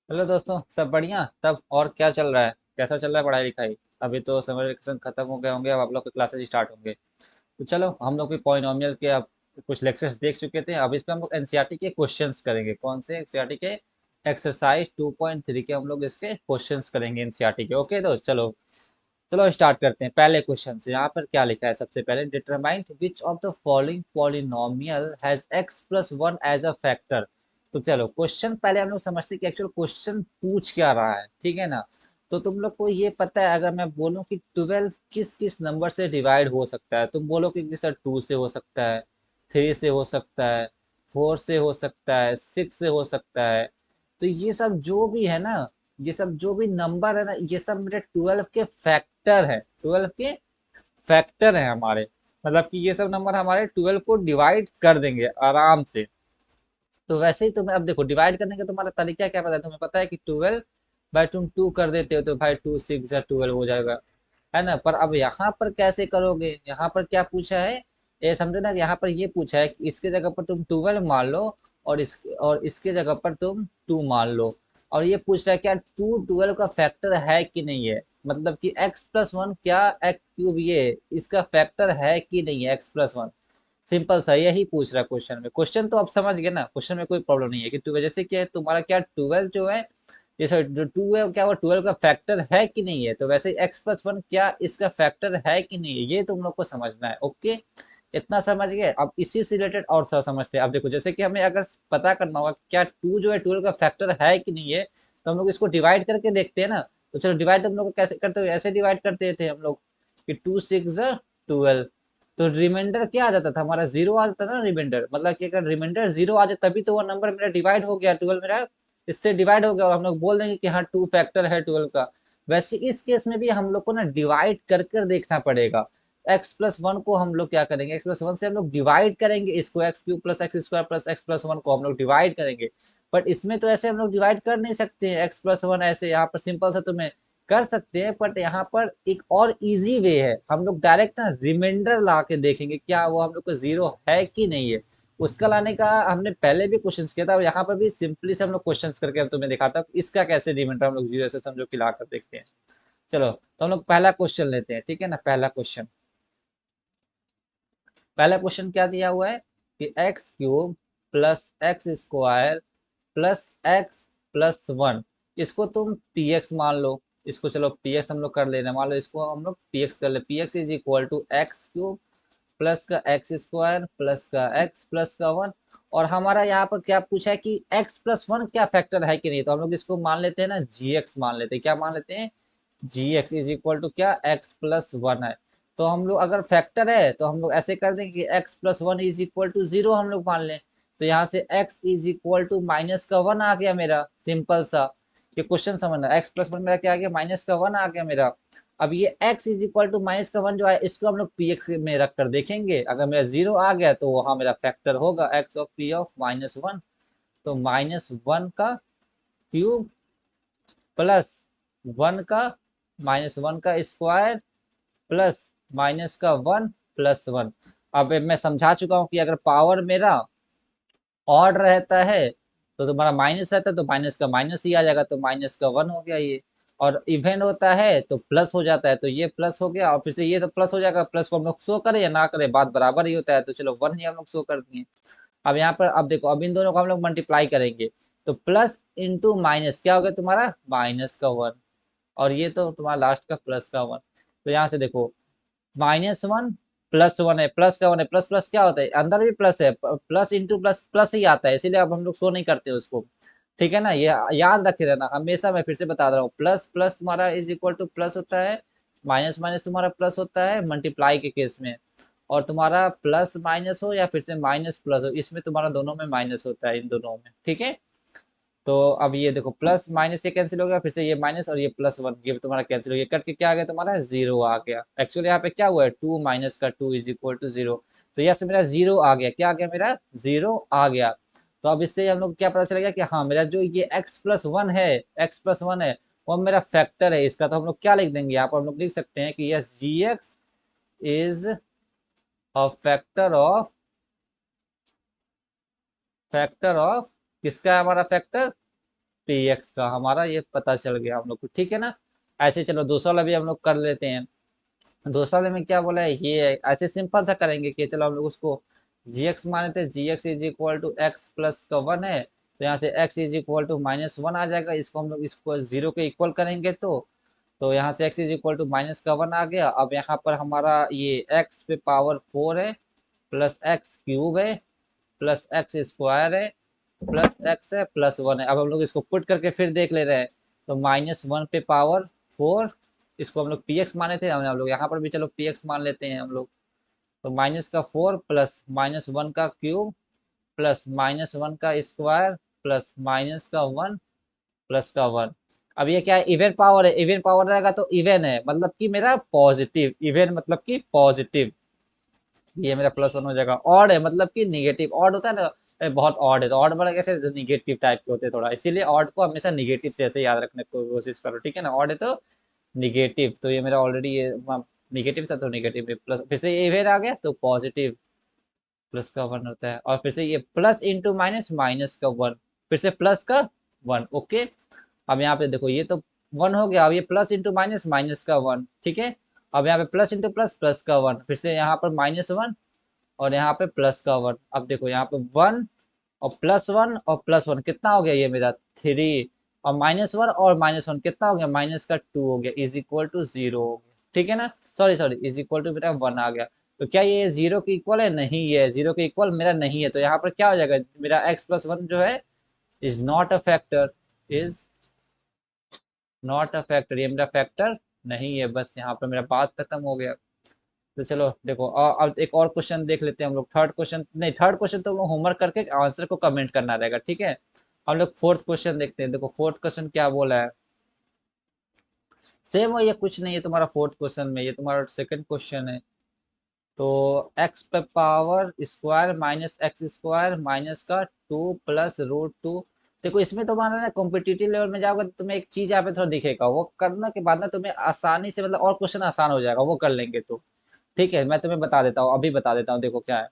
Hello दोस्तों, सब बढ़िया। तब और क्या चल रहा है? कैसा चल रहा है पढ़ाई लिखाई? अभी तो समर वेकेशन खत्म हो गए होंगे, अब आप लोग के क्लासेस स्टार्ट होंगे। तो चलो, हम लोग भी पॉलिनॉमियल के अब कुछ लेक्चर्स देख चुके थे। अब इस पे हम लोग एनसीईआरटी के क्वेश्चंस करेंगे। कौन से? एनसीईआरटी के एक्सरसाइज 2.3 के हम लोग इसके क्वेश्चंस करेंगे एनसीईआरटी के। ओके दोस्त, चलो चलो स्टार्ट करते हैं पहले क्वेश्चन से। यहाँ पर क्या लिखा है? सबसे पहले, determine which of the following polynomial has x plus one as a factor. तो चलो क्वेश्चन पहले हम लोग समझते हैं कि एक्चुअल क्वेश्चन पूछ क्या रहा है, ठीक है ना। तो तुम लोग को ये पता है, अगर मैं बोलूं कि 12 किस किस नंबर से डिवाइड हो सकता है, तुम बोलोगे कि सर 2 से हो सकता है, 3 से हो सकता है, 4 से हो सकता है, 6 से हो सकता है। तो ये सब जो भी है ना, ये सब जो भी नंबर है ना, ये सब मेरे 12 के फैक्टर है। 12 के फैक्टर है हमारे। मतलब कि ये सब नंबर हमारे 12 को डिवाइड कर देंगे आराम से। तो वैसे ही तुम्हें अब देखो, डिवाइड करने का तुम्हारा तरीका क्या पता है? तुम्हें पता है कि 12 बाई तुम 2 कर देते हो तो भाई 2 6 या 12 हो जाएगा, है ना। पर अब यहाँ पर कैसे करोगे? यहाँ पर क्या पूछा है? ये समझो ना, यहाँ पर ये पूछा है कि इसके जगह पर तुम 12 मान लो, और इसके जगह पर तुम 2 मान लो। और ये पूछ रहा है क्या 2 12 का फैक्टर है कि नहीं है। मतलब कि x प्लस वन क्या x क्यूब ये इसका फैक्टर है कि नहीं है, x प्लस वन। सिंपल सा यही पूछ रहा है क्वेश्चन में। क्वेश्चन तो आप समझ गए ना, क्वेश्चन में कोई प्रॉब्लम नहीं है कि वजह से क्या है तुम्हारा, क्या 12 जो है, जैसे जो 2 है क्या वो 12 का फैक्टर है कि नहीं है। तो वैसे एक्स प्लस वन क्या इसका फैक्टर है कि नहीं है, ये तुम लोग को समझना है। ओके, इतना समझ गए। अब इसी से रिलेटेड और सा समझते हैं। अब देखो, जैसे कि हमें अगर पता करना होगा क्या 2 जो है 12 का फैक्टर है कि नहीं है, तो हम लोग इसको डिवाइड करके देखते हैं ना। तो चलो डिवाइड हम लोग कैसे करते हो, ऐसे डिवाइड करते थे हम लोग कि 2 6 12। तो रिमाइंडर क्या आ जाता था हमारा? जीरो आ जाता था ना रिमाइंडर। मतलब कि अगर रिमाइंडर जीरो आ जाए तभी तो वो नंबर मेरा डिवाइड हो गया, 12 मेरा इससे डिवाइड हो गया, और हम लोग बोल देंगे कि हाँ 2 फैक्टर है 12 का। वैसे इस केस में भी हम लोग को ना डिवाइड कर कर देखना पड़ेगा। एक्स प्लस वन को हम लोग क्या करेंगे, एक्स प्लस वन से हम लोग डिवाइड करेंगे इसको, x cube plus x square plus x plus one को हम लोग डिवाइड करेंगे। बट इसमें तो ऐसे हम लोग डिवाइड कर नहीं सकते हैं एक्स प्लस वन ऐसे। यहाँ पर सिंपल सा तुम्हें कर सकते हैं, बट यहाँ पर एक और इजी वे है। हम लोग डायरेक्ट ना रिमाइंडर ला के देखेंगे क्या वो हम लोग को जीरो है कि नहीं है। उसका लाने का हमने पहले भी क्वेश्चन किया था, और यहाँ पर भी सिंपली से हम लोग क्वेश्चन करके हम तुम्हें दिखाता हूँ इसका कैसे रिमाइंडर हम लोग जीरो से समझो कि ला कर देखते हैं। चलो तो हम लोग पहला क्वेश्चन लेते हैं, ठीक है ना। पहला क्वेश्चन क्या दिया हुआ है कि x cube plus x square plus x plus one, इसको तुम पी एक्स मान लो। इसको चलो पी एक्स हम लोग कर लेना, मान लो इसको हम लोग पी एक्स कर ले। P x is equal to x cube plus का एक्स स्क्वायर प्लस का एक्स प्लस का वन। और हमारा यहाँ पर क्या पूछा है कि एक्स प्लस वन क्या फैक्टर है कि नहीं। तो हम लोग इसको मान लेते हैं ना, जी एक्स मान लेते हैं। क्या मान लेते हैं? जी एक्स इज इक्वल टू क्या, एक्स प्लस वन है। तो हम लोग अगर फैक्टर है तो हम लोग ऐसे कर देंगे कि x plus one is equal to zero हम लोग मान लें। तो यहाँ से x is equal to minus का वन आ गया मेरा, सिंपल सा। ये क्वेश्चन समझना, एक्स प्लस वन मेरा क्या आ गया, माइनस का वन आ गया मेरा। अब ये x is equal to minus का वन जो है, इसको हम लोग पी एक्स में रख कर देखेंगे। अगर मेरा जीरो आ गया तो वहां मेरा फैक्टर होगा x of P of minus one. तो माइनस वन का क्यूब प्लस वन का माइनस वन का स्क्वायर प्लस माइनस का वन प्लस वन। अब मैं समझा चुका हूँ कि अगर पावर मेरा ऑड रहता है तो तुम्हारा माइनस रहता है, तो माइनस का माइनस ही आ जाएगा, तो माइनस का वन हो गया ये। और इवेंट होता है तो प्लस हो जाता है, तो ये प्लस हो गया, और फिर से ये तो प्लस हो जाएगा। प्लस को हम लोग शो करें या ना करें, बात बराबर ही होता है। तो चलो वन ही हम लोग शो कर दिए। अब यहाँ पर अब देखो, अब इन दोनों को हम लोग मल्टीप्लाई करेंगे। तो प्लस इंटू माइनस क्या हो गया तुम्हारा, माइनस का वन। और ये तो तुम्हारा लास्ट का प्लस का वन। तो यहाँ से देखो, माइनस वन प्लस वन है, प्लस का वन है। प्लस प्लस क्या होता है, अंदर भी प्लस है, प्लस इंटू प्लस प्लस ही आता है, इसीलिए अब हम लोग शो नहीं करते उसको। ठीक है ना, ये याद रखे रहना हमेशा। मैं फिर से बता रहा हूँ, प्लस प्लस तुम्हारा इज इक्वल टू प्लस होता है, माइनस माइनस तुम्हारा प्लस होता है मल्टीप्लाई के केस में। और तुम्हारा प्लस माइनस हो या फिर से माइनस प्लस हो, इसमें तुम्हारा दोनों में माइनस होता है, इन दोनों में। ठीक है। तो अब ये देखो, प्लस माइनस ये कैंसिल हो गया, फिर से ये माइनस और ये प्लस वन, ये तुम्हारा कैंसिल हो गया, कट के क्या आ गया तुम्हारा, जीरो आ गया। एक्चुअली यहाँ पे क्या हुआ है, टू माइनस का two is equal to zero. तो यहाँ से मेरा जीरो आ गया, क्या आ गया मेरा, जीरो आ गया। तो अब इससे हम लोग क्या पता चलेगा कि हाँ मेरा जो ये एक्स प्लस वन है, एक्स प्लस वन है, वो मेरा फैक्टर है इसका। तो हम लोग क्या लिख देंगे, यहाँ पर हम लोग लिख सकते हैं कि yes g x is a factor of किसका है हमारा फैक्टर, पी एक्स का हमारा ये पता चल गया हम लोग को, ठीक है ना। ऐसे चलो दूसरा वाला भी हम लोग कर लेते हैं। दूसरा वाले में क्या बोला है, ये ऐसे सिंपल सा करेंगे कि चलो हम लोग उसको जी एक्स माने थे, G x is equal to x plus का वन है, तो यहाँ से x is equal to minus one आ जाएगा, इसको हम लोग इसको जीरो के इक्वल करेंगे तो यहाँ से x is equal to minus का वन आ गया। अब यहाँ पर हमारा ये x पे पावर 4 है, प्लस एक्स क्यूब है, प्लस एक्स स्क्वायर है, प्लस एक्स है, प्लस वन है। अब हम लोग इसको पुट करके फिर देख ले रहे हैं, तो माइनस वन पे पावर 4, इसको हम लोग पी एक्स माने थे, हम लोग यहाँ पर भी चलो पी एक्स मान लेते हैं हम लोग। तो माइनस का 4 प्लस माइनस वन का क्यूब प्लस माइनस वन का स्क्वायर प्लस माइनस का वन प्लस का वन। अब ये क्या है, इवन पावर है, इवन पावर रहेगा तो इवन है मतलब कि मेरा पॉजिटिव, इवन मतलब कि पॉजिटिव, ये मेरा प्लस वन हो जाएगा। ऑड है मतलब कि निगेटिव, ऑड होता है ना, बहुत ऑड है तो ऑड वाला कैसे निगेटिव टाइप के होते हैं थोड़ा, इसीलिए ऑड को हमेशा निगेटिव से ऐसे याद रखने की कोशिश करो, ठीक है ना। ऑड है तो निगेटिव, तो ये मेरा ऑलरेडी ये निगेटिव था तो निगेटिव में प्लस, फिर से ये इवन आ गया तो पॉजिटिव, प्लस का वन होता है, और फिर से ये प्लस इंटू माइनस माइनस का वन, फिर से प्लस का वन, ओके। अब यहाँ पे देखो ये तो वन हो गया, अब ये प्लस इंटू माइनस माइनस का वन, ठीक है। अब यहाँ पे प्लस इंटू प्लस प्लस का वन, फिर से यहाँ पर माइनस वन और यहाँ पे प्लस का वन। अब देखो यहाँ पे वन और प्लस वन कितना हो गया, ये मेरा थ्री, और माइनस वन और माइनस वन कितना हो गया, माइनस का टू हो गया, इज इक्वल टू जीरो हो गया, ठीक है ना। Sorry sorry, is equal to मेरा वन आ गया। तो क्या ये जीरो के इक्वल है, नहीं ये जीरो के इक्वल मेरा नहीं है, तो यहाँ पर क्या हो जाएगा, मेरा एक्स प्लस वन जो है is not a factor, is not a factor, ये मेरा फैक्टर नहीं है। बस यहाँ पर मेरा बात खत्म हो गया। तो चलो देखो अब एक और क्वेश्चन देख लेते हैं हम लोग, थर्ड क्वेश्चन नहीं, थर्ड क्वेश्चन तो हम लोग होमवर्क करके आंसर को कमेंट करना रहेगा, ठीक है। हम लोग फोर्थ क्वेश्चन देखते हैं। देखो फोर्थ क्वेश्चन क्या बोला है, सेम हो, ये कुछ नहीं है तुम्हारा फोर्थ क्वेश्चन में, ये तुम्हारा सेकंड क्वेश्चन है। तो एक्स पे power square minus x square minus का टू प्लस रूट टू। देखो इसमें तुम्हारा ना कॉम्पिटिटिव लेवल में जाओगे तो तुम्हें एक चीज यहाँ पे थोड़ा दिखेगा, वो करने के बाद ना तुम्हें आसानी से मतलब और क्वेश्चन आसान हो जाएगा वो कर लेंगे तो, ठीक है। मैं तुम्हें बता देता हूँ, अभी बता देता हूँ, देखो क्या है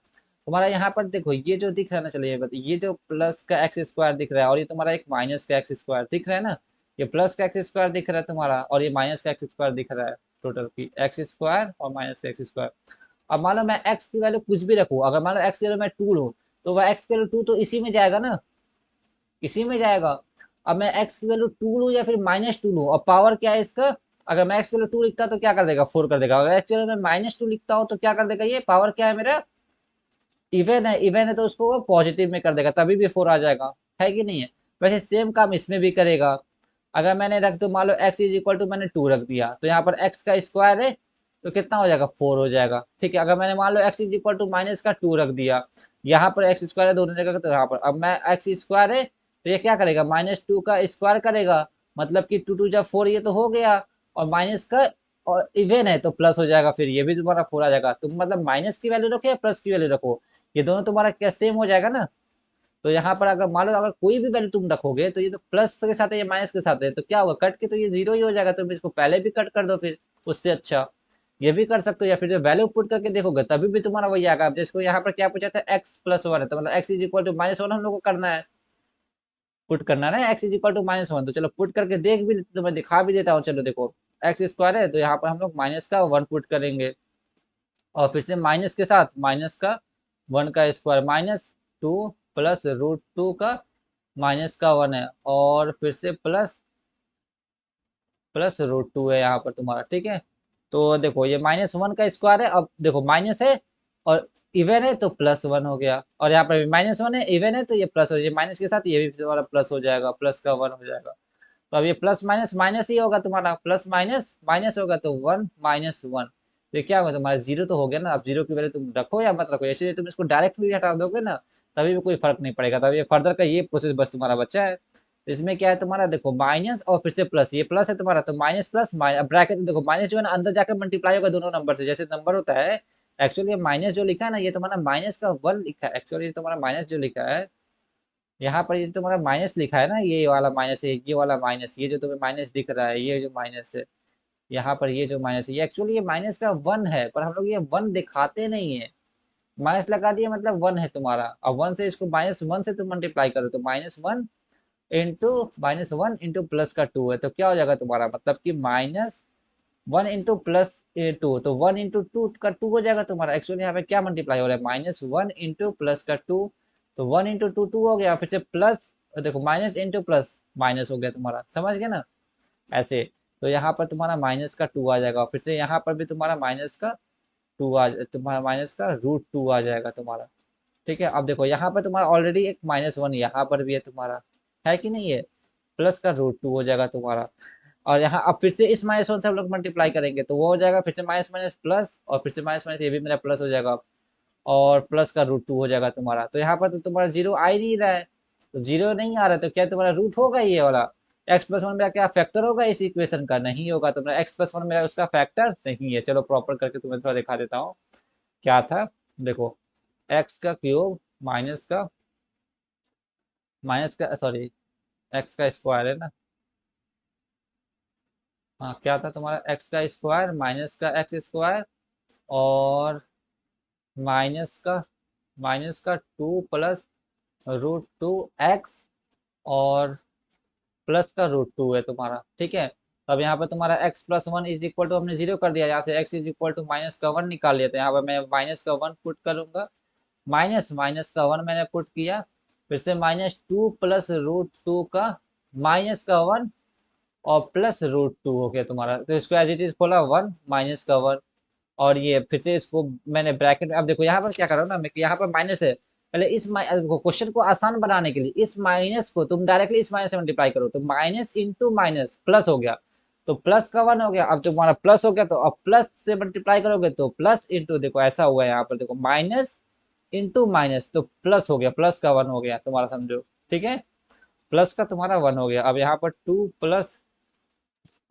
तुम्हारा यहाँ पर। देखो ये जो दिख रहा है ना, चलिए ये जो प्लस का एक्स स्क्वायर दिख रहा है और ये तुम्हारा एक माइनस का एक्स स्क्वायर दिख रहा है ना, ये प्लस का एक्स स्क्वायर दिख रहा है तुम्हारा और ये माइनस का एक्स स्क्वायर दिख रहा है, टोटल की एक्स स्क्वायर और माइनस का एक्स स्क्वायर। अब मान लो मैं एक्स की वैल्यू कुछ भी रखूँ, अगर मान लो एक्स की वैल्यू मैं टू लूँ, तो वह एक्स की वैल्यू टू तो इसी में जाएगा ना, इसी में जाएगा। अब मैं एक्स की वैल्यू टू लूँ या फिर माइनस टू लूँ, और पावर क्या है इसका, अगर मैं एक्स की वैल्यू टू लिखता तो क्या कर देगा, फोर कर देगा। अगर एक्स की वैल्यू मैं माइनस टू लिखता हूँ तो क्या कर देगा, ये पावर क्या है मेरा, इवन है, इवन है तो उसको वो पॉजिटिव में कर देगा, तभी भी फोर आ जाएगा, है कि नहीं है। वैसे सेम काम इसमें भी करेगा। अगर मैंने रख दो, मान लो एक्स इज इक्वल टू मैंने टू रख दिया, तो यहाँ पर एक्स का स्क्वायर है तो कितना हो जाएगा, फोर हो जाएगा, ठीक है। अगर मैंने मान लो x is equal to minus का टू रख दिया, यहाँ पर एक्स स्क्वायर है दोनों जगह, तो यहाँ पर अब मैं एक्स स्क्वायर है तो ये क्या करेगा, माइनस टू का स्क्वायर करेगा, मतलब कि टू टू जब फोर, ये तो हो गया, और माइनस का और इवन है तो प्लस हो जाएगा, फिर ये भी तुम्हारा फोर आ जाएगा। तुम मतलब माइनस की वैल्यू रखो या प्लस की वैल्यू रखो, ये दोनों तुम्हारा क्या सेम हो जाएगा ना। तो यहाँ पर अगर मान लो अगर कोई भी वैल्यू तुम रखोगे तो ये तो प्लस के साथ है, ये माइनस के साथ है, तो क्या होगा, कट के तो ये जीरो ही हो जाएगा, तुम इसको पहले भी कट कर दो फिर, उससे अच्छा ये भी कर सकते हो, या फिर जो वैल्यू पुट करके देखोगे तभी भी तुम्हारा वही आएगा। अब जिसको यहाँ पर क्या पूछा था, एक्स प्लस वन है, तो मतलब x is equal to minus one हम लोग को करना है, पुट करना है ना, x is equal to minus one. तो चलो पुट करके देख भी, तो मैं दिखा भी देता हूँ, चलो देखो एक्स स्क्वायर है तो यहाँ पर हम लोग माइनस का वन पुट करेंगे, और फिर से माइनस के साथ माइनस का वन का square minus two plus root two का माइनस का वन है, और फिर से प्लस प्लस रूट टू है यहाँ पर तुम्हारा, ठीक है। तो देखो ये माइनस वन का स्क्वायर है, अब देखो माइनस है और इवन है तो प्लस वन हो गया, और यहाँ पर भी माइनस वन है, इवन है तो ये प्लस हो जाएगा, माइनस के साथ ये भी तुम्हारा प्लस हो जाएगा, प्लस का वन हो जाएगा। तो अब ये प्लस माइनस माइनस ही होगा तुम्हारा, प्लस माइनस माइनस होगा तो वन माइनस वन, तो ये क्या होगा तुम्हारा, जीरो तो हो गया ना। अब जीरो की वैल्यू तुम रखो या मत रखो, ऐसे तुम इसको डायरेक्ट भी हटा दोगे ना तभी भी कोई फर्क नहीं पड़ेगा, तभी ये फर्दर का ये प्रोसेस बस तुम्हारा बच्चा है। तो इसमें क्या है तुम्हारा, देखो माइनस और फिर से प्लस, ये प्लस है तुम्हारा तो माइनस प्लस ब्रैकेट, देखो माइनस जो है ना अंदर जाकर मल्टीप्लाई होगा दोनों नंबर से, जैसे नंबर होता है। एक्चुअली माइनस जो लिखा है ना, ये तुम्हारा माइनस का वन लिखा है, एक्चुअली तुम्हारा माइनस जो लिखा है यहाँ पर, ये तुम्हारा माइनस लिखा है ना, ये वाला माइनस है, ये वाला माइनस, ये जो तुम्हें माइनस दिख रहा है ये जो माइनस है, यहाँ पर ये जो माइनस है, ये एक्चुअली ये माइनस का वन है, पर हम लोग ये वन दिखाते नहीं है, माइनस लगा दिया मतलब वन है तुम्हारा। अब वन से इसको माइनस वन से तुम मल्टीप्लाई करो तो minus one into -1 into plus का 2 है, तो क्या हो जाएगा तुम्हारा, मतलब कि -1 इंटू प्लस 2, तो 1 इंटू 2 का 2 हो जाएगा तुम्हारा। एक्चुअली यहाँ पे क्या मल्टीप्लाई हो रहा है, -1 इंटू प्लस का 2, तो 1 इंटू 2 2 हो गया, फिर से प्लस, देखो माइनस इंटू प्लस माइनस हो गया तुम्हारा, समझ गए ना ऐसे। तो यहाँ पर तुम्हारा माइनस का 2 आ जाएगा, फिर से यहाँ पर भी तुम्हारा माइनस का 2 आ, तुम्हारा माइनस का √2 आ जाएगा तुम्हारा। ठीक है, अब देखो यहाँ पर तुम्हारा ऑलरेडी एक -1 यहाँ पर भी है तुम्हारा, है कि नहीं है, प्लस का √2 हो जाएगा तुम्हारा। और यहाँ अब फिर से इस -1 से हम लोग मल्टीप्लाई करेंगे, तो वो हो जाएगा फिर से माइनस माइनस प्लस, और फिर से माइनस माइनस ये भी मेरा प्लस हो जाएगा, और प्लस का √2 हो जाएगा तुम्हारा। तो यहाँ पर तो तुम्हारा जीरो आ ही नहीं रहा है, तो जीरो नहीं आ रहा है, तो क्या तुम्हारा रूट होगा ये वाला, x+1 मेरा क्या फैक्टर होगा इस इक्वेशन का, नहीं होगा। तुम्हारा x+1 मेरा उसका फैक्टर नहीं है। चलो प्रॉपर करके तुम्हें थोड़ा दिखा देता हूँ क्या था। देखो एक्स का क्यूब माइनस का सॉरी एक्स का स्क्वायर है ना, हाँ क्या था तुम्हारा, एक्स का स्क्वायर माइनस का एक्स स्क्वायर, और माइनस का 2 प्लस √2x, और प्लस का √2 है तुम्हारा। ठीक है, अब यहाँ पे तुम्हारा x+1 इज इक्वल टू हमने जीरो कर दिया, यहाँ से x is equal to minus का 1 निकाल लिया, तो यहाँ पर मैं माइनस का 1 पुट करूंगा, माइनस माइनस का 1 मैंने पुट किया, फिर से -2 प्लस √2 का -1 और प्लस √2 हो गया तुम्हारा। तो इसको एज इट इज खोला 1 -1, और ये फिर से इसको मैंने ब्रैकेट में, अब देखो यहाँ पर क्या कर रहा हूँ ना मैं, कि यहाँ पर माइनस है, पहले इस क्वेश्चन को आसान बनाने के लिए इस माइनस को तुम डायरेक्टली इस माइनस से मल्टीप्लाई करो, तो माइनस इंटू माइनस प्लस हो गया, तो प्लस का 1 हो गया। अब तुम्हारा प्लस हो गया, तो अब प्लस से मल्टीप्लाई करोगे तो प्लस इंटू, देखो ऐसा हुआ है यहाँ पर, देखो माइनस इंटू माइनस, तो प्लस हो गया, प्लस का 1 हो गया तुम्हारा, समझो। ठीक है, प्लस का तुम्हारा 1 हो गया। अब यहाँ पर 2 प्लस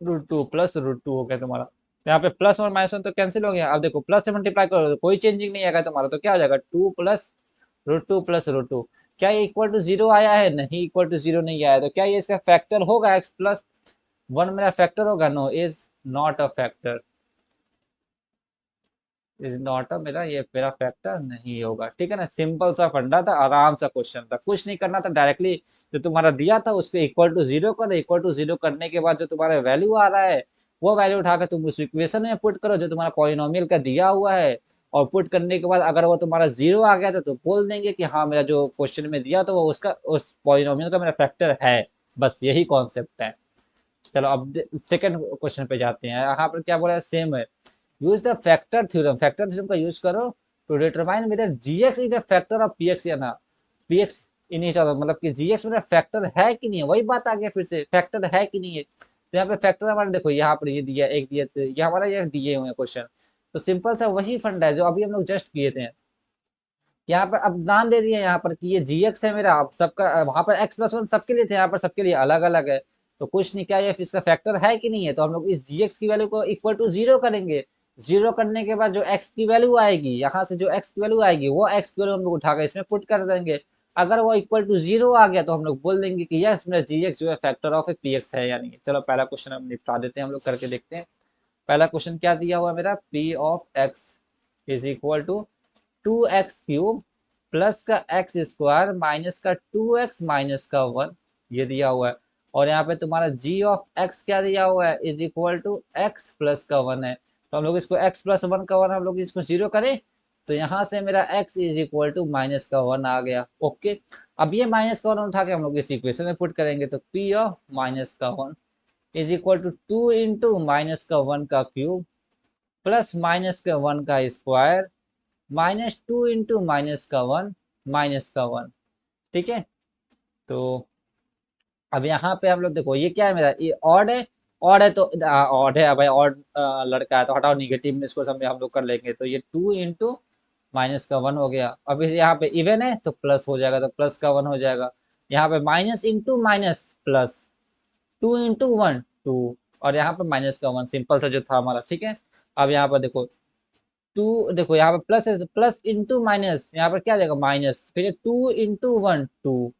√2 हो गया तुम्हारा। यहाँ पे प्लस और -1 तो कैंसिल हो गया। अब देखो प्लस से मल्टीप्लाई करो तो कोई चेंजिंग नहीं आएगा तुम्हारा, तो क्या हो जाएगा 2 प्लस √2 क्या ये इक्वल टू जीरो आया है, नहीं इक्वल टू जीरो नहीं आया, तो क्या ये इसका फैक्टर होगा, x+1 मेरा फैक्टर होगा, no is not a factor, is not a मेरा ये मेरा फैक्टर नहीं होगा। ठीक है ना, सिंपल सा फंडा था, आराम सा क्वेश्चन था, कुछ नहीं करना था, डायरेक्टली जो तुम्हारा दिया था उसको इक्वल टू जीरो करो, इक्वल टू जीरो करने के बाद जो तुम्हारा वैल्यू आ रहा है वो वैल्यू उठाकर तुम उस इक्वेशन में पुट करो जो तुम्हारा पॉलिनोमियल का दिया हुआ है, और पुट करने के बाद अगर वो तुम्हारा जीरो आ गया तो बोल देंगे कि हाँ मेरा जो क्वेश्चन में दिया तो वो उसका उस पॉलिनोमियल का मेरा फैक्टर है। बस यही कॉन्सेप्ट है। चलो अब सेकंड क्वेश्चन पे जाते हैं। यहाँ पर क्या बोला है, सेम है, यूज द फैक्टर थ्योरम का यूज करो to determine whether g x is a factor of p x या ना, पीएक्स इनिशियल मतलब कि जीएक्स मेरा फैक्टर है कि नहीं है, वही बात आ गया फिर से, फैक्टर है कि नहीं है। तो यहाँ पे फैक्टर हमारे देखो यहाँ पर ये दिया एक दिया, तो ये हमारा ये दिए हुए हैं क्वेश्चन, तो सिंपल सा वही फंडा है जो अभी हम लोग जस्ट किए थे। यहाँ पर अब नाम दे दिया यहाँ पर कि ये जीएक्स है मेरा, अब सबका वहां पर x+1 सबके लिए थे, यहाँ पर सबके लिए अलग अलग है, तो कुछ नहीं, क्या ये इसका फैक्टर है कि नहीं है, तो हम लोग इस जीएक्स की वैल्यू को इक्वल टू जीरो करेंगे। जीरो करने के बाद जो x की वैल्यू आएगी, यहाँ से जो x की वैल्यू आएगी वो x की वैल्यू हम लोग उठाकर इसमें पुट कर देंगे। अगर वो इक्वल टू जीरो आ गया तो हम लोग बोल देंगे कि यस मेरा जीएक्स जो है फैक्टर ऑफ ए पीएक्स है या नहीं। चलो पहला क्वेश्चन हम निपटा देते हैं, हम लोग करके देखते हैं। पहला क्वेश्चन क्या दिया हुआ मेरा, P of x is equal to 2x³ plus का एक्स स्क्वायर माइनस का 2x माइनस का 1, ये दिया हुआ है। और यहाँ पे तुम्हारा g ऑफ x क्या दिया हुआ है, is equal to x plus का 1 है, तो हम लोग इसको x+1 का 1 हम लोग इसको जीरो करें, तो यहाँ से मेरा x is equal to minus का 1 आ गया। ओके, अब ये माइनस का 1 उठा के हम लोग इस इक्वेशन में पुट करेंगे, तो p ऑफ माइनस का 1 is equal to 2 into minus का 1 का क्यूब प्लस माइनस का 1 का स्क्वायर -2 इंटू माइनस का 1 माइनस का 1। ठीक है, तो अब यहाँ पे हम लोग देखो ये क्या है मेरा, ये ऑड है, ऑड है तो ऑड है भाई, ऑड लड़का है तो हटाओ निगेटिव में इसको सब हम लोग कर लेंगे, तो ये 2 इंटू माइनस का 1 हो गया। अब इस यहाँ पे इवन है तो प्लस हो जाएगा, तो प्लस का 1 हो जाएगा। यहाँ पे minus into minus plus, 2 into 1 2, और यहाँ पे माइनस का 1, सिंपल सा जो था हमारा। ठीक है, अब यहाँ पर देखो 2, देखो यहाँ पर प्लस है तो प्लस इंटू माइनस, यहाँ पर क्या आ जाएगा माइनस, फिर 2 इंटू 1 2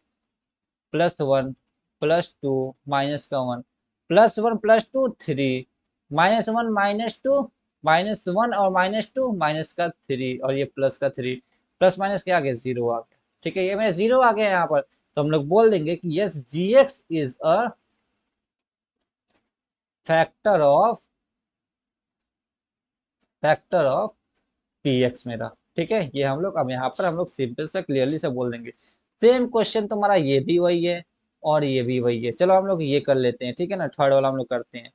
प्लस 1 प्लस 2 माइनस का 1 प्लस 1 प्लस 2 3 -1 -2 -1 और -2 माइनस का 3, और ये प्लस का 3, प्लस माइनस क्या आ गया जीरो आ गया। ठीक है, ये मेरा जीरो आ गया यहाँ पर, तो हम लोग बोल देंगे कि yes g x is a factor of P x मेरा। ठीक है, ये हम लोग अब यहाँ पर हम लोग सिंपल से क्लियरली से बोल देंगे। सेम क्वेश्चन तुम्हारा ये भी वही है और ये भी वही है। चलो हम लोग ये कर लेते हैं, ठीक है ना, थर्ड वाला हम लोग करते हैं।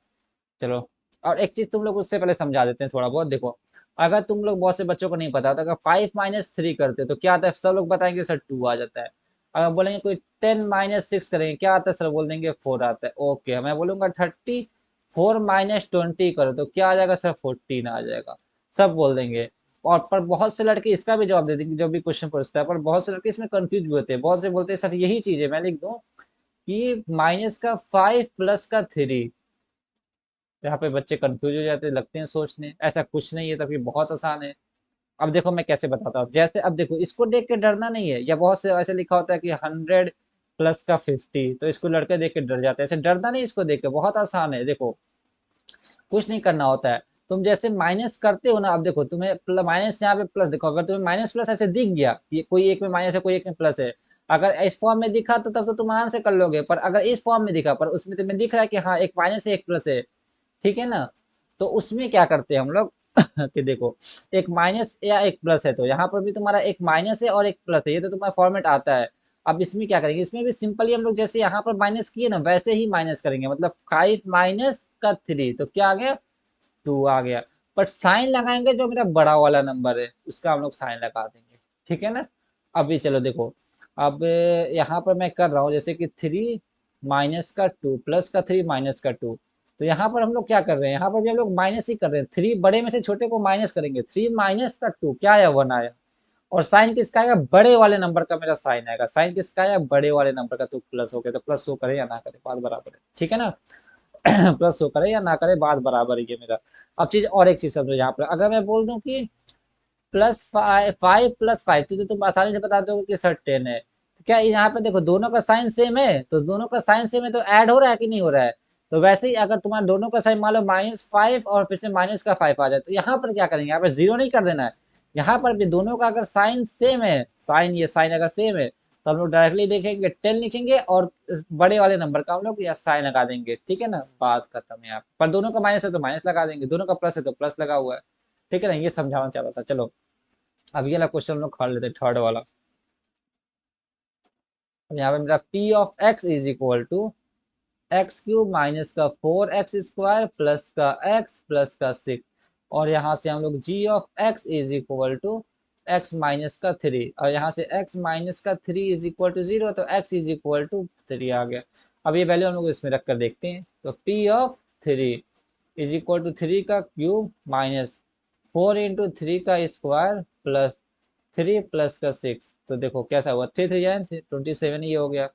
चलो, और एक चीज तुम लोग उससे पहले समझा देते हैं थोड़ा बहुत। देखो, अगर तुम लोग बहुत से बच्चों को नहीं पता होता, अगर 5 - 3 करते तो क्या आता है, सब लोग बताएंगे सर 2 आ जाता है। अगर बोलेंगे कोई 10 - 6 करेंगे क्या आता है, सर बोल देंगे 4 आता है। ओके, मैं बोलूंगा 34 - 20 करो तो क्या आ जाएगा सर, 14 आ जाएगा। सब बोल देंगे। और पर बहुत से लड़के इसका भी जवाब दे देंगे जो भी क्वेश्चन पूछता है, पर बहुत से लड़के इसमें कंफ्यूज भी होते हैं। बहुत से बोलते हैं सर यही चीज है, मैं लिख दूं कि -5 + 3। यहाँ पे बच्चे कंफ्यूज हो जाते हैं, लगते हैं सोचने, ऐसा कुछ नहीं है, तभी बहुत आसान है। अब देखो मैं कैसे बताता हूँ। जैसे अब देखो, इसको देख के डरना नहीं है, या बहुत से ऐसे लिखा होता है कि 100 + 50, तो इसको लड़के देख के डर जाते हैं। ऐसे डरना नहीं, इसको देख के बहुत आसान है। देखो, कुछ नहीं करना होता है। तुम जैसे माइनस करते हो ना, अब देखो तुम्हें माइनस यहाँ पे प्लस, देखो अगर तुम्हें माइनस प्लस ऐसे दिख गया, ये कोई एक में माइनस है कोई एक में प्लस है, अगर इस फॉर्म में दिखा तो तब तो तुम आराम से कर लोगे। पर अगर इस फॉर्म में दिखा, पर उसमें तुम्हें दिख रहा है कि हाँ एक माइनस है एक प्लस है, ठीक है ना, तो उसमें क्या करते हैं हम लोग कि देखो, एक माइनस या एक प्लस है, तो यहाँ पर भी तुम्हारा एक माइनस है और एक प्लस है, ये तो तुम्हारा फॉर्मेट आता है। अब इसमें क्या करेंगे, इसमें भी सिंपली हम लोग जैसे यहाँ पर माइनस किए ना, वैसे ही माइनस करेंगे। मतलब 5 - 3 तो क्या आ गया, 2 आ गया। बट साइन लगाएंगे जो मेरा बड़ा वाला नंबर है उसका हम लोग साइन लगा देंगे, ठीक है ना। अभी चलो देखो, अब यहाँ पर मैं कर रहा हूँ जैसे कि 3 - 2 +3 - 2, तो यहाँ पर हम लोग क्या कर रहे हैं, यहाँ पर भी हम लोग माइनस ही कर रहे हैं। 3 बड़े में से छोटे को माइनस करेंगे, 3 - 2 क्या आया, 1 आया। और साइन किसका आएगा, बड़े वाले नंबर का मेरा साइन आएगा। साइन किसका आया, बड़े वाले नंबर का, तो प्लस हो गया। तो प्लस शो करे या ना करे बात बराबर है, ठीक है ना। प्लस शो करे या ना करे बात बराबर है ये मेरा। अब चीज और एक चीज समझो, यहाँ पर अगर मैं बोल दूं कि +5 तो तुम आसानी से बता दोगे कि सर 10 है। तो क्या यहाँ पे देखो दोनों का साइन सेम है, तो दोनों का साइन सेम है तो ऐड हो रहा है कि नहीं हो रहा है। तो वैसे ही अगर तुम्हारा दोनों का साइन मान लो -5 और फिर से माइनस का 5 आ जाए, तो यहाँ पर क्या करेंगे, यहाँ पर जीरो नहीं कर देना है। यहाँ पर भी दोनों का अगर साइन सेम है, साइन ये साइन अगर सेम है, तो हम लोग डायरेक्टली देखेंगे 10 लिखेंगे और बड़े वाले नंबर का हम लोग या साइन लगा देंगे, ठीक है ना, बात खत्म है। यहाँ पर दोनों का माइनस है तो माइनस लगा देंगे, दोनों का प्लस है तो प्लस लगा हुआ है, ठीक है ना। ये समझाना चाह रहा था। चलो, अब ये वाला क्वेश्चन हम लोग कर लेते हैं, थर्ड वाला। अब यहाँ पे मेरा P(x) = x³ माइनस का 4x² प्लस का x प्लस का 6। और यहाँ से हम लोग G(x) = x माइनस का 3, और यहाँ से x माइनस का 3 = 0, तो x = 3 आ गया। अब ये वैल्यू हम लोग इसमें रख कर देखते हैं। तो P(3) = 3 का क्यूब माइनस 4 × 3 का स्क्वायर प्लस 3 प्लस का 6। तो देखो कैसा हुआ, 3 3 27 ही हो गया।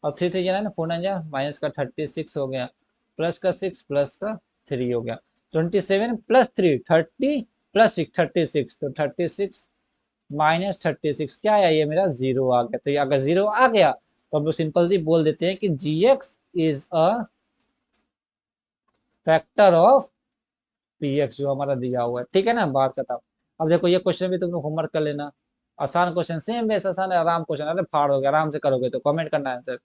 और 3 3 4 9 -का 36 हो गया, प्लस का 6 प्लस का 3 हो गया। 27 + 3 30 प्लस 6 36, तो 36 -36 क्या आया, ये मेरा जीरो आ गया। तो ये अगर जीरो आ गया तो हम लोग सिंपल बोल देते हैं कि G x is a factor of P x, जो हमारा दिया हुआ है, ठीक है ना, बात खत्म। अब देखो ये क्वेश्चन भी तुम लोग होमवर्क कर लेना। आसान क्वेश्चन, सेम बेस आसान है, आराम क्वेश्चन, अरे फाड़ दोगे आराम से करोगे तो कमेंट करना है आंसर।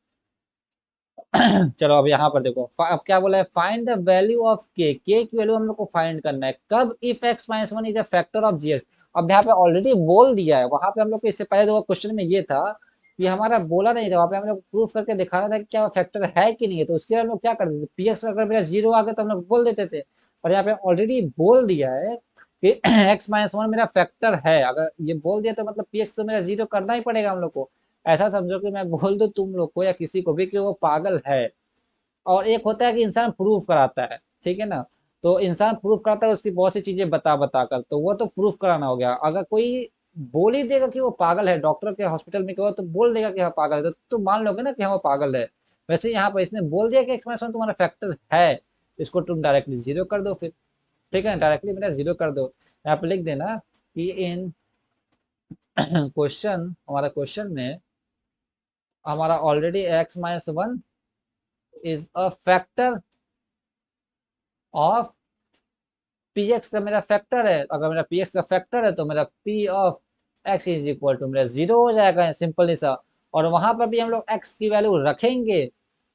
चलो अब यहाँ पर देखो, अब क्या बोला है, फाइंड द वैल्यू ऑफ के की वैल्यू हम लोग को फाइंड करना है कब, if x - 1 is a factor of g x. अब यहाँ पे ऑलरेडी बोल दिया है, वहां पे हम लोग को इससे पहले दो क्वेश्चन में ये था कि हमारा बोला नहीं था, वहां पे हम लोग प्रूफ करके दिखाना था कि क्या फैक्टर है कि नहीं है। तो उसके लिए हम लोग क्या कर देते, पी एक्स अगर मेरा जीरो आ गया तो हम लोग बोल देते थे। और यहाँ पे ऑलरेडी बोल दिया है कि x - 1 मेरा फैक्टर है। अगर ये बोल दिया तो मतलब पी एक्स तो मेरा जीरो करना ही पड़ेगा हम लोग को। ऐसा समझो कि मैं बोल दूं तुम लोग को या किसी को भी कि वो पागल है। और एक होता है कि इंसान प्रूफ कराता है, ठीक है ना। तो इंसान प्रूफ कराता है उसकी बहुत सी चीजें बता बता कर, तो वो तो प्रूफ कराना हो गया। अगर कोई बोल ही देगा कि वो पागल है, डॉक्टर के हॉस्पिटल में गया तो बोल देगा कि हाँ पागल है, तो तुम मान लोगे ना कि हाँ वो पागल है। वैसे यहाँ पर इसने बोल दिया कि एक्सप्रेशन तुम्हारा फैक्टर है, इसको तुम डायरेक्टली जीरो कर दो फिर, ठीक है, डायरेक्टली मेरा जीरो कर दो। यहाँ पे लिख देना कि इन क्वेश्चन, हमारा क्वेश्चन में हमारा already x - 1 is a factor of P x का मेरा फैक्टर है। अगर मेरा पी एक्स का फैक्टर है तो मेरा P of x is equal to मेरा जीरो हो जाएगा, सिंपल ही सा। और वहां पर भी हम लोग x की वैल्यू रखेंगे,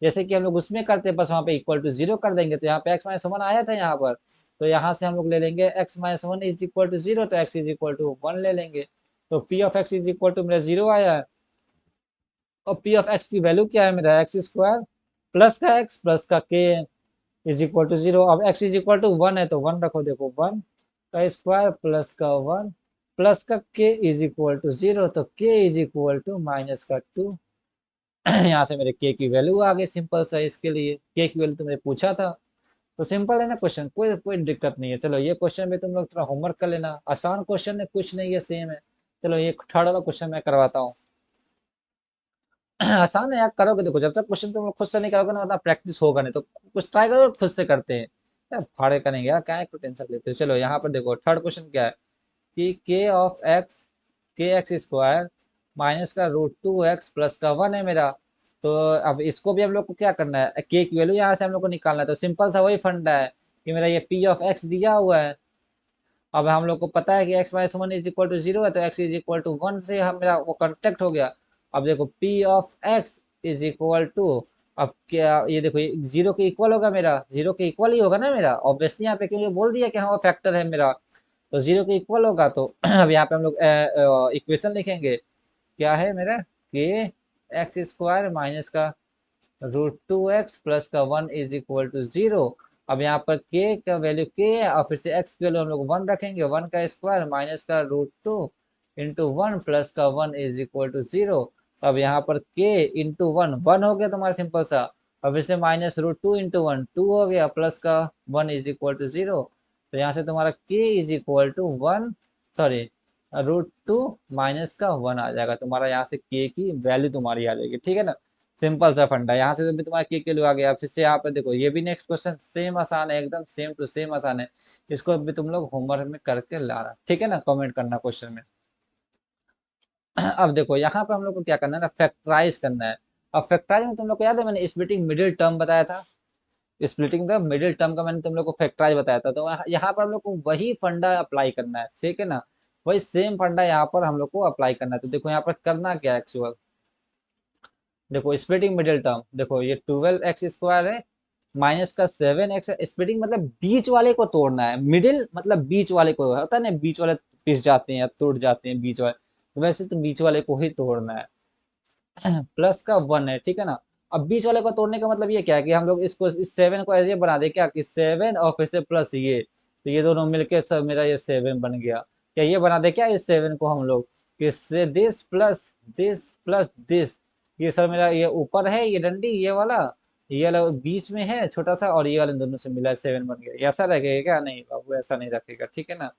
जैसे कि हम लोग उसमें करते, बस वहां पे इक्वल टू जीरो कर देंगे। तो यहाँ पे x माइनस वन आया था यहाँ पर, तो यहाँ से हम लोग ले लेंगे x minus one is equal to zero, तो x is equal to one ले लेंगे। तो p of x is equal to मेरा जीरो आया है, और p ऑफ x की वैल्यू क्या है मेरा, एक्स स्क्वायर प्लस का x प्लस का k is equal to zero. अब x is equal to one है तो वन रखो, देखो वन का स्क्वायर प्लस का वन प्लस का k is equal to zero, तो k is equal to minus का टू। यहाँ से मेरे k की वैल्यू आ गई, सिंपल सा। इसके लिए k की वैल्यू तुमने पूछा था, तो सिंपल है ना क्वेश्चन, कोई कोई दिक्कत नहीं है। चलो ये क्वेश्चन भी तुम लोग थोड़ा होमवर्क कर लेना, आसान क्वेश्चन है, कुछ नहीं है, सेम है। चलो ये थर्ड वाला क्वेश्चन मैं करवाता हूँ। आसान है यार, करोगे। देखो जब तक क्वेश्चन तुम लोग खुद से नहीं करोगे ना, उतना प्रैक्टिस होगा नहीं। तो कुछ ट्राई करो, खुद से करते हैं यार, फाड़े करेंगे यार, क्या है टेंशन लेते हो। चलो यहाँ पर देखो थर्ड क्वेश्चन क्या है कि के एक्स स्क्वायर माइनस का रूट टू एक्स प्लस का वन है मेरा। तो अब इसको भी हम लोग को क्या करना है, के की वैल्यू यहाँ से हम लोग को निकालना है। तो सिंपल सा वही फंडा है कि मेरा ये पी ऑफ एक्स दिया हुआ है। अब हम लोग को पता है कि x minus one is equal to zero है, तो x is equal to one से हम मेरा वो कॉन्टेक्ट हो गया। अब देखो p of x is equal to, अब क्या ये देखो ये जीरो के इक्वल होगा, मेरा जीरो के इक्वल ही होगा ना मेरा, ऑब्वियसली यहाँ पे क्योंकि बोल दिया कि हाँ वो फैक्टर है मेरा, तो जीरो के इक्वल होगा। तो अब यहाँ पे हम लोग इक्वेशन लिखेंगे, क्या है मेरा के एक्स स्क्वायर माइनस का रूट टू एक्स प्लस का one is equal to zero. अब यहाँ पर k का वैल्यू k है, और फिर से x की वैल्यू हम लोग वन रखेंगे, वन का स्क्वायर माइनस का root two into one plus का one is equal to zero. अब यहाँ पर k इंटू वन वन हो गया तुम्हारा, सिंपल सा। अब फिर से minus root two into one two हो गया, प्लस का one is equal to zero. तो यहाँ से तुम्हारा k is equal to one, sorry root two minus का वन आ जाएगा तुम्हारा, यहाँ से k की वैल्यू तुम्हारी आ जाएगी, ठीक है ना। सिंपल सा फंडा, यहाँ से भी तुम्हारा के लिए आ गया। फिर से यहाँ पे देखो ये भी नेक्स्ट क्वेश्चन सेम आसान है, एकदम सेम टू सेम आसान है। इसको भी तुम लोग होमवर्क में करके लाना, ठीक है ना, कमेंट करना क्वेश्चन में। अब देखो यहाँ पे हम लोग को क्या करना है ना, फैक्टराइज करना है। अब फैक्टराइज में तुम लोग को याद है मैंने स्प्लिटिंग मिडिल टर्म बताया था, स्प्लिटिंग द मिडिल टर्म का मैंने तुम लोग को फैक्टराइज बताया था। तो यहाँ पर हम लोग को वही फंडा अप्लाई करना है, ठीक है ना, वही सेम फंडा यहाँ पर हम लोग को अप्लाई करना है। तो देखो यहाँ पर करना क्या है एक्चुअल, देखो स्प्लिटिंग मिडिल टर्म, देखो ये ट्वेल्व एक्स स्क्वायर है माइनस का सेवन एक्स। स्प्लिटिंग मतलब बीच वाले को तोड़ना है, मिडिल मतलब बीच वाले को, होता है ना बीच वाले पिस जाते हैं या टूट जाते हैं बीच वाले, तो वैसे तो बीच वाले को ही तोड़ना है। प्लस का वन है, ठीक है ना। अब बीच वाले को तोड़ने का मतलब ये क्या है कि हम लोग इसको इस सेवन को ऐसे बना दे क्या कि सेवन और फिर से प्लस ये, तो ये दोनों मिलके सब मेरा ये सेवन बन गया। क्या ये बना दे क्या इस सेवन को हम लोग कि दिस प्लस दिस, ये सब मेरा ये ऊपर है ये डंडी ये वाला, ये वाला बीच में है छोटा सा, और ये वाले दोनों से मिला सेवन बन गया। ऐसा रखेगा क्या, नहीं बाबू ऐसा नहीं रखेगा, ठीक है ना।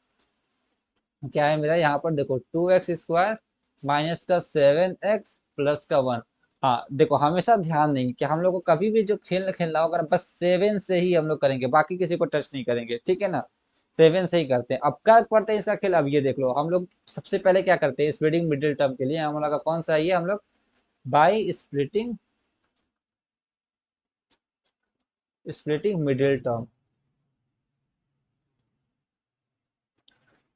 क्या है मेरा यहाँ पर देखो टू एक्स स्क्वायर माइनस का सेवन एक्स प्लस का वन। हाँ देखो हमेशा ध्यान देंगे कि हम लोग को कभी भी जो खेल खेलना होगा ना, बस सेवन से ही हम लोग करेंगे, बाकी किसी को टच नहीं करेंगे, ठीक है ना। सेवन से ही करते हैं। अब क्या पढ़ते हैं इसका खेल, अब ये देख लो हम लोग सबसे पहले क्या करते हैं, स्प्लिटिंग मिडिल टर्म के लिए हम लोग का कौन सा है, ये हम लोग बाई स्प्लिटिंग मिडिल टर्म,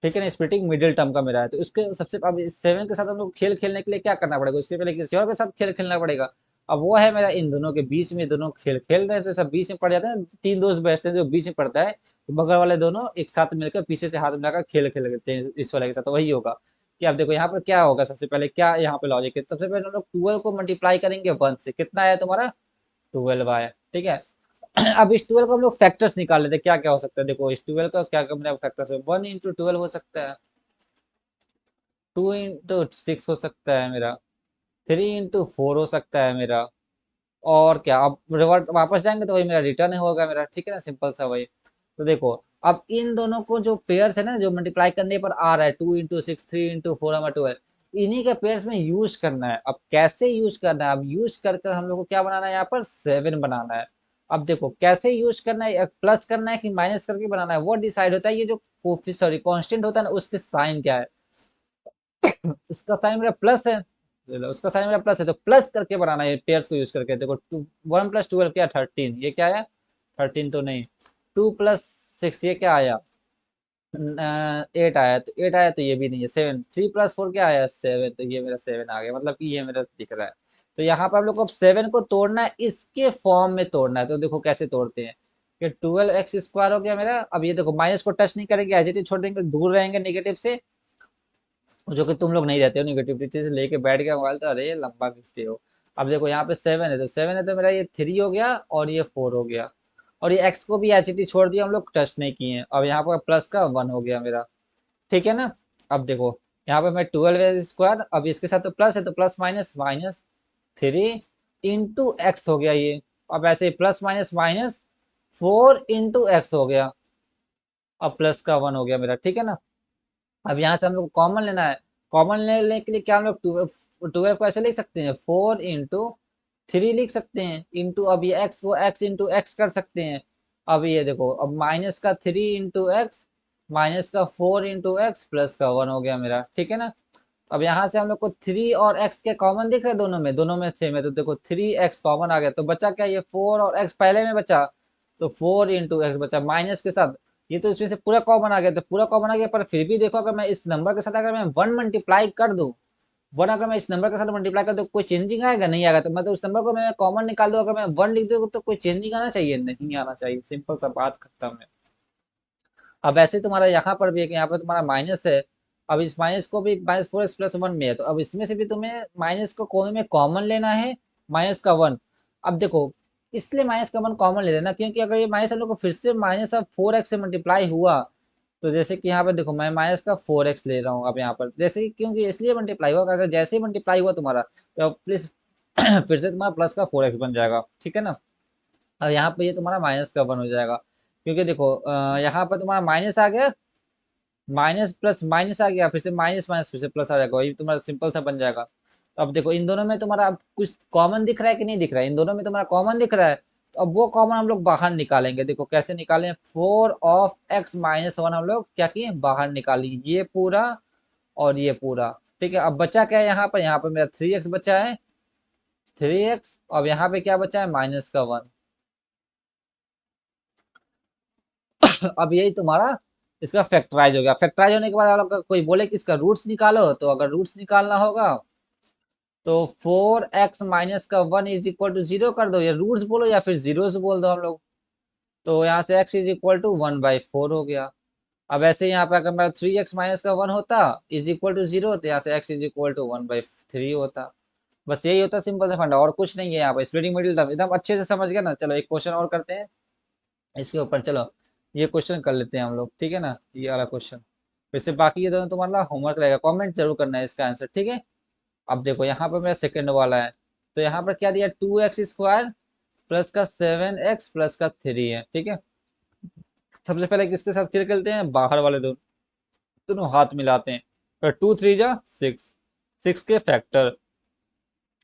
ठीक है ना, स्प्लिटिंग मिडिल टर्म का मेरा है। तो इसके सबसे अब इस सेवन के साथ हम लोग खेल खेलने के लिए क्या करना पड़ेगा, उसके पहले किसी और के साथ खेल खेलना पड़ेगा। अब वो है मेरा इन दोनों के बीच में, दोनों खेल खेल रहे थे, सब बीच में पड़ जाते हैं, तीन दोस्त बैठते हैं जो बीच में पड़ता है, तो बगल वाले दोनों एक साथ मिलकर पीछे से हाथ मिलाकर खेल खेल लेते हैं इस वाले के साथ। तो वही होगा कि अब देखो यहाँ पर क्या होगा, सबसे पहले क्या यहाँ पे लॉजिक है, सबसे पहले हम लोग ट्वेल्व को मल्टीप्लाई करेंगे वन से, कितना है तुम्हारा ट्वेल्व आया, ठीक है। अब इस ट्वेल्व का हम लोग फैक्टर्स निकाल लेते हैं, क्या क्या हो सकता है। देखो इस ट्वेल्व का क्या क्या मेरा फैक्टर्स है, वन इंटू ट्वेल्व हो सकता है, टू इंटू सिक्स हो सकता है मेरा, थ्री इंटू फोर हो सकता है मेरा, और क्या अब रिवर्ट वापस जाएंगे तो वही मेरा रिटर्न होगा मेरा, ठीक है ना, सिंपल सा वही। तो देखो अब इन दोनों को जो पेयर्स है ना, जो मल्टीप्लाई करने पर आ रहा है two into six three into four हमारा ट्वेल्व, इन्हीं के पेयर्स में यूज करना है। अब कैसे यूज करना है, अब यूज कर कर हम लोग को क्या बनाना है, यहाँ पर सेवन बनाना है। अब देखो कैसे यूज करना है, प्लस करना है कि माइनस करके बनाना है, वो डिसाइड होता है ये जो सॉरी कांस्टेंट होता है ना, उसके साइन क्या है। उसका साइन मेरा प्लस है, उसका साइन मेरा प्लस है, तो प्लस करके बनाना है पेयर्स को यूज करके। देखो टू वन प्लस ट्वेल्व क्या, थर्टीन, ये क्या आया थर्टीन तो नहीं, टू प्लस सिक्स ये क्या आया 8 आया, तो 8 आया तो ये भी नहीं है। 7, 3 + 4 क्या आया? 7, तो ये मेरा 7 आ गया, मतलब कि ये मेरा दिख रहा है। तो यहाँ पर हम लोग को 7 को तोड़ना है, इसके फॉर्म में तोड़ना है। तो देखो कैसे तोड़ते हैं कि 12x² हो गया मेरा। अब ये देखो माइनस को टच नहीं करेंगे, एज इट इज छोड़ देंगे, दूर रहेंगे नेगेटिव से, जो कि तुम लोग नहीं रहते हो निगेटिविटी से लेके बैठ गया मोबाइल, तो अरे लंबा खींचते हो। अब देखो यहाँ पे 7 है, तो 7 है तो मेरा ये 3 हो गया और ये 4 हो गया। और ये x को भी एच टी छोड़ दिया, हम लोग टच नहीं किए हैं। अब यहाँ पर प्लस का 1 हो गया मेरा, ठीक है ना। अब देखो यहाँ पे मैं 12 स्क्वायर, अब इसके साथ तो प्लस है, तो प्लस माइनस माइनस 3 × x हो गया ये। अब ऐसे ही प्लस माइनस माइनस 4 × x हो गया। अब प्लस का 1 हो गया मेरा, ठीक है ना। अब यहाँ से हम लोग को कॉमन लेना है। कॉमन लेने के लिए क्या हम लोग 12 को ऐसे लिख सकते हैं, 4 × 3 लिख सकते हैं, इंटू अब ये x को x × x कर सकते हैं। अब ये देखो, अब माइनस का 3 × x माइनस का 4 × x प्लस का 1 हो गया मेरा, ठीक है ना। अब यहाँ से हम लोग को 3 और x के कॉमन दिख रहे हैं, दोनों में सेम है, तो देखो 3x कॉमन आ गया, तो बचा क्या? ये 4 और x पहले में बचा, तो 4 × x बचा माइनस के साथ। ये तो इसमें से पूरा कॉमन आ गया, तो पूरा कॉमन आ गया, पर फिर भी देखो अगर मैं इस नंबर के साथ अगर मैं 1 मल्टीप्लाई कर दूं, 1 अगर मैं इस नंबर के साथ मल्टीप्लाई कर दूं, कोई चेंजिंग आएगा? नहीं आएगा। तो मैं तो उस नंबर को मैं कॉमन निकाल दूं, अगर मैं 1 लिख दूं तो कोई चेंजिंग आना चाहिए? नहीं आना चाहिए। सिंपल सा बात खत्म है। अब ऐसे तुम्हारा यहाँ पर भी है कि यहाँ पर तुम्हारा माइनस है। अब इस माइनस को भी -4x + 1 में है, तो अब इसमें से भी तुम्हें माइनस को कोने में कॉमन लेना है, माइनस का 1। अब देखो इसलिए माइनस का 1 कॉमन ले लेना, क्योंकि अगर ये माइनस हम लोग को फिर से माइनस अब 4x से मल्टीप्लाई हुआ, तो जैसे कि यहाँ पर देखो मैं माइनस का 4x ले रहा हूँ। अब यहाँ पर जैसे कि क्योंकि इसलिए मल्टीप्लाई हुआ, अगर जैसे ही मल्टीप्लाई हुआ तुम्हारा, तो प्लीज फिर से तुम्हारा प्लस का 4x बन जाएगा, ठीक है ना। और यहाँ पे ये तुम्हारा माइनस का 1 हो जाएगा, क्योंकि देखो यहाँ पर तुम्हारा माइनस आ गया, माइनस प्लस माइनस आ गया, फिर से माइनस माइनस फिर से प्लस आ जाएगा, वही तुम्हारा सिंपल सा बन जाएगा। तो अब देखो इन दोनों में तुम्हारा अब कुछ कॉमन दिख रहा है कि नहीं दिख रहा है? इन दोनों में तुम्हारा कॉमन दिख रहा है, तो अब वो कॉमन हम लोग बाहर निकालेंगे। देखो कैसे निकालें, 4 of x - 1 हम लोग क्या किए? बाहर निकाली, ये पूरा और ये पूरा, ठीक है। अब बचा क्या है यहाँ पर मेरा 3x बचा है, 3x। अब यहाँ पे क्या बचा है? माइनस का 1। अब यही तुम्हारा इसका फैक्टराइज हो गया। फैक्टराइज होने के बाद अगर कोई बोले कि इसका रूट्स निकालो, तो अगर रूट्स निकालना होगा तो 4x - 1 इज इक्वल टू 0 कर दो, या रूट्स बोलो या फिर जीरोस बोल दो हम लोग। तो यहाँ से x इज इक्वल टू 1/4 हो गया। अब ऐसे यहाँ पे अगर मेरा 3x - 1 होता इज इक्वल टू 0, तो यहाँ से x इज इक्वल टू 1/3 होता। बस यही होता सिंपल सा फंडा, और कुछ नहीं है यहाँ पे। स्प्लिटिंग मिडिल टर्म एकदम अच्छे से समझ गया ना। चलो एक क्वेश्चन और करते हैं इसके ऊपर। चलो ये क्वेश्चन कर लेते हैं हम लोग, ठीक है ना, ये वाला क्वेश्चन। फिर से बाकी ये दोनों तुम्हारा होमवर्क रहेगा, कमेंट जरूर करना है इसका आंसर, ठीक है। अब देखो यहाँ पर मेरा सेकंड वाला है, तो यहाँ पर क्या दिया? 2x² प्लस का 7x प्लस का 3 है, ठीक है। सबसे पहले किसके साथ फिर खेलते हैं? बाहर वाले दोनों, दोनों हाथ मिलाते हैं। तो 2 3 जा 6, 6 के फैक्टर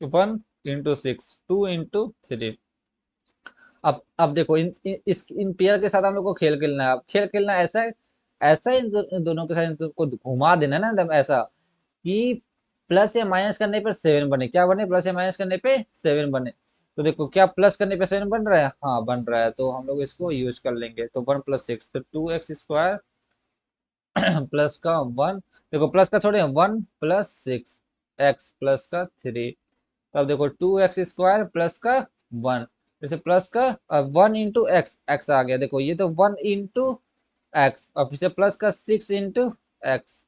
1 × 6, 2 × 3। अब देखो इन पेयर के साथ हम लोग को खेल खेलना है। अब खेल खेलना ऐसा है, ऐसा इन दोनों के साथ इनको घुमा देना है ना एकदम ऐसा, कि प्लस या माइनस करने पर 7 बने। क्या बने? प्लस या माइनस करने पे 7 बने। तो देखो क्या प्लस करने पे 7 बन रहा है? हाँ बन रहा है, तो हम लोग इसको यूज कर लेंगे। तो 1 + 6, तो 2x² प्लस का 1, देखो प्लस का छोड़े 1 + 6 x प्लस का 3। तब देखो 2x² प्लस का 1, जैसे प्लस का 1 × x, x आ गया। देखो ये तो 1 × x, और फिर से प्लस का 6 × x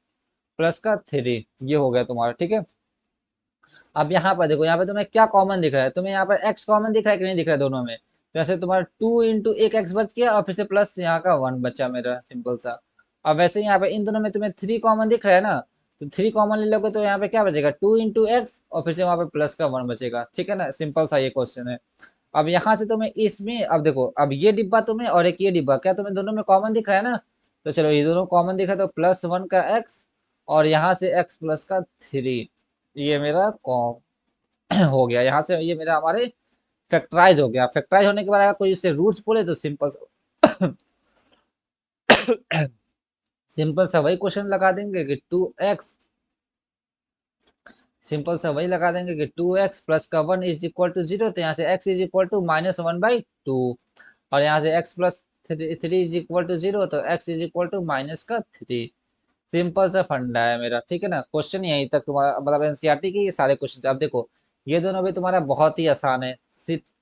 प्लस का 3, ये हो गया तुम्हारा, ठीक है। अब यहाँ पर देखो, यहाँ पे तुम्हें क्या कॉमन दिख रहा है? तुम्हें यहाँ पर x कॉमन दिख रहा है कि नहीं दिख रहा है दोनों में? तो ऐसे तुम्हारा 2 × 1 x बच गया, और फिर से प्लस यहाँ का 1 बचा मेरा, सिंपल सा। अब वैसे यहाँ पे इन दोनों में तुम्हें 3 कॉमन दिख रहा है ना, तो 3 कॉमन ले लोगे तो यहाँ पे क्या बचेगा? 2 × x, और फिर से वहां पे प्लस का 1 बचेगा, ठीक है ना। सिंपल सा ये क्वेश्चन है। अब यहाँ से तुम्हें इसमें, अब देखो अब ये डिब्बा तुम्हें और एक ये डिब्बा, क्या तुम्हें दोनों में कॉमन दिख रहा है ना? तो चलो ये दोनों कॉमन दिखा, तो +1 का x, और यहाँ से x प्लस का 3, ये मेरा कॉम हो गया। यहाँ से ये मेरा हमारे फैक्टराइज हो गया। फैक्टराइज होने के बाद अगर कोई इससे रूट्स बोले, तो सिंपल सा वही क्वेश्चन लगा देंगे कि 2x, सिंपल सा वही लगा देंगे कि 2x प्लस का 1 इज इक्वल टू 0, तो यहाँ से x इज इक्वल टू -1/2, और यहाँ से x plus three is equal to zero, तो x is equal to minus का थ्री। सिंपल सा फंडा है मेरा, ठीक है ना। क्वेश्चन यहीं तक तुम्हारा, मतलब एनसीईआरटी के ये सारे क्वेश्चन। अब देखो ये दोनों भी तुम्हारा बहुत ही आसान है।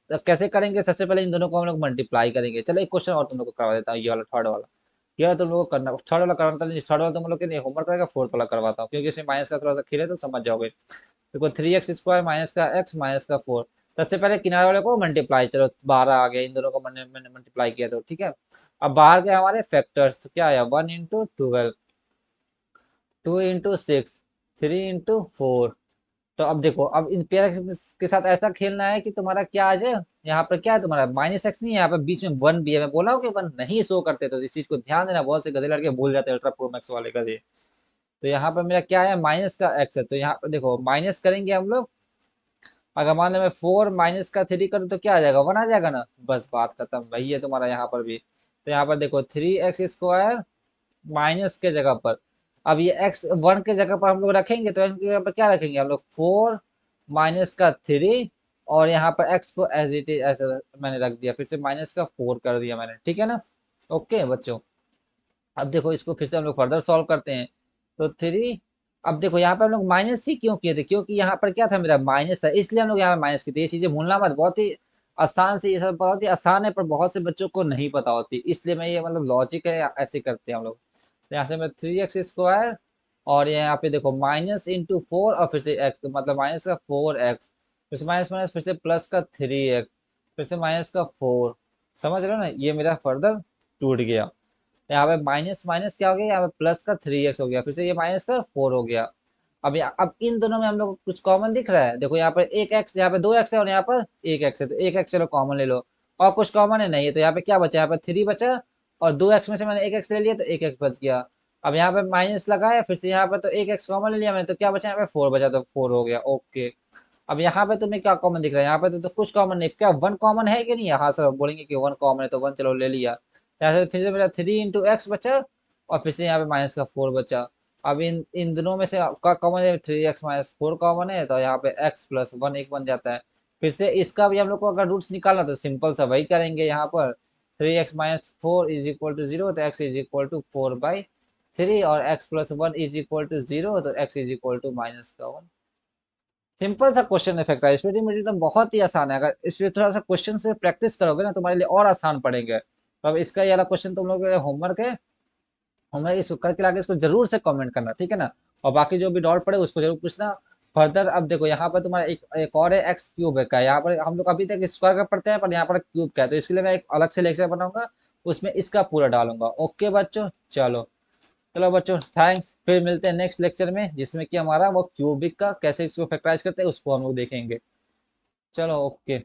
कैसे करेंगे, सबसे पहले इन दोनों को हम लोग मल्टीप्लाई करेंगे। चलो एक क्वेश्चन और तुम लोग को करवा देता हूँ, ये वाला थर्ड वाला। ये वाला तुम लोग को करना, थर्ड वाला करवाता नहीं, थर्ड वाला तुम लोग के नहीं होमवर्क करेगा, फोर्थ वाला करवाता हूँ, क्योंकि इसमें माइनस का थोड़ा सा खेल है तो समझ जाओगे। देखो थ्री एक्स स्क्वायर माइनस का एक्स माइनस का फोर। सबसे पहले किनारे वाले को मल्टीप्लाई, चलो 12 आ गया, इन दोनों को मैंने मैंने मल्टीप्लाई किया तो ठीक है। अब बाहर के हमारे फैक्टर्स, तो क्या आया, 1 इंटू 12, 2 इंटू 6, 3 इंटू 4। तो अब देखो, अब इन पेयर के साथ ऐसा खेलना है कि तुम्हारा क्या आ जाए। यहाँ पर क्या है तुम्हारा, माइनस एक्स नहीं है, यहाँ पर बीच में वन भी है। मैं बोला हूँ कि वन नहीं शो करते, तो इस चीज को ध्यान देना, बहुत से गधे लड़के भूल जाते हैं, अल्ट्रा प्रो मैक्स वाले गधे। तो यहाँ पर मेरा क्या है, माइनस का एक्स है, तो यहाँ पर देखो माइनस करेंगे हम लोग। अगर मान लो मैं 4 माइनस का 3 करूँ तो क्या आ जाएगा, वन आ जाएगा ना, बस बात खत्म। वही है तुम्हारा यहाँ पर भी। तो यहाँ पर देखो 3x स्क्वायर माइनस के जगह पर, अब ये x वन के जगह पर हम लोग रखेंगे, तो x की जगह पर क्या रखेंगे हम लोग, 4 माइनस का 3। और यहाँ पर x को एज इट इज ऐसे मैंने रख दिया, फिर से माइनस का 4 कर दिया मैंने, ठीक है ना। ओके बच्चों, अब देखो इसको फिर से हम लोग फर्दर सॉल्व करते हैं। तो थ्री, अब देखो यहाँ पर हम लोग माइनस ही क्यों किए थे, क्योंकि यहाँ पर क्या था, मेरा माइनस था, इसलिए हम लोग यहाँ पर माइनस किए थे। ये चीजें भूलना मत, बहुत ही आसान से, ये सब बहुत ही आसान है, पर बहुत से बच्चों को नहीं पता होती, इसलिए मैं ये मतलब लॉजिक है, ऐसे करते हैं हम लोग। तो यहाँ से मैं 3x स्क्वायर, और ये यहाँ पे देखो माइनस इंटू 4, और फिर से एक्स, तो मतलब माइनस का 4x, फिर से माइनस माइनस, फिर से प्लस का 3x, फिर से माइनस का 4। समझ रहे हो ना, ये मेरा फर्दर टूट गया। यहाँ पे माइनस माइनस क्या हो गया, यहाँ पे प्लस का 3x हो गया, फिर से ये माइनस का 4 हो गया। अब इन दोनों में हम लोग को कुछ कॉमन दिख रहा है, देखो यहाँ पर एक एक्स, यहाँ पे 2x है, और यहाँ पर 1x है, तो 1x चलो कॉमन ले लो। और कुछ कॉमन है नहीं है, तो यहाँ पे क्या बचा, यहाँ पे 3 बचा, और 2x में से मैंने 1x ले लिया, तो 1x बच गया। अब यहाँ पे माइनस लगाया, फिर से यहाँ पर तो 1x कॉमन ले लिया मैंने, तो क्या बचा, यहाँ पे 4 बचा, तो 4 हो गया। ओके, अब यहाँ पे तुम्हें क्या कॉमन दिख रहा है, यहाँ पे तो कुछ कॉमन नहीं, क्या वन कॉमन है कि नहीं है, हाँ सर बोलेंगे कि वन कॉमन है, तो वन चलो ले लिया। यहाँ से फिर से मेरा 3 इंटू एक्स बचा, और फिर से यहाँ पे माइनस का 4 बचा। अब इन इन दोनों में से आपका कॉमन है, 3x-4 कॉमन है, तो यहाँ पे x+1 एक बन जाता है। फिर से इसका भी हम लोग को अगर रूट्स निकालना, तो सिंपल सा वही करेंगे, यहाँ पर 3x-4 इज इक्वल टू 0, तो x इज इक्वल टू 4/3, और x+1 इज इक्वल टू 0, तो x is equal to -1। Simple सा क्वेश्चन है फैक्टर, इसमें मेरी बहुत ही आसान है, अगर इसमें थोड़ा सा क्वेश्चन से प्रैक्टिस करोगे ना, तुम्हारे लिए और आसान पड़ेंगे। तो अब इसका ये वाला क्वेश्चन तुम लोग होमवर्क है, होमवर्क इसको करके लाके इसको जरूर से कमेंट करना, ठीक है ना। और बाकी जो भी डाउट पड़े उसको जरूर पूछना फर्दर। अब देखो यहाँ पर तुम्हारा एक और है, एक्स क्यूब का, यहाँ पर हम लोग अभी तक स्क्वायर का पढ़ते हैं, पर यहाँ पर क्यूब का है, तो इसके लिए मैं एक अलग से लेक्चर बनाऊंगा, उसमें इसका पूरा डालूंगा। ओके बच्चों, चलो चलो बच्चों, थैंक्स, फिर मिलते हैं नेक्स्ट लेक्चर में, जिसमें कि हमारा वो क्यूबिक का कैसे इसको फैक्टराइज करते हैं उसको हम लोग देखेंगे। चलो ओके।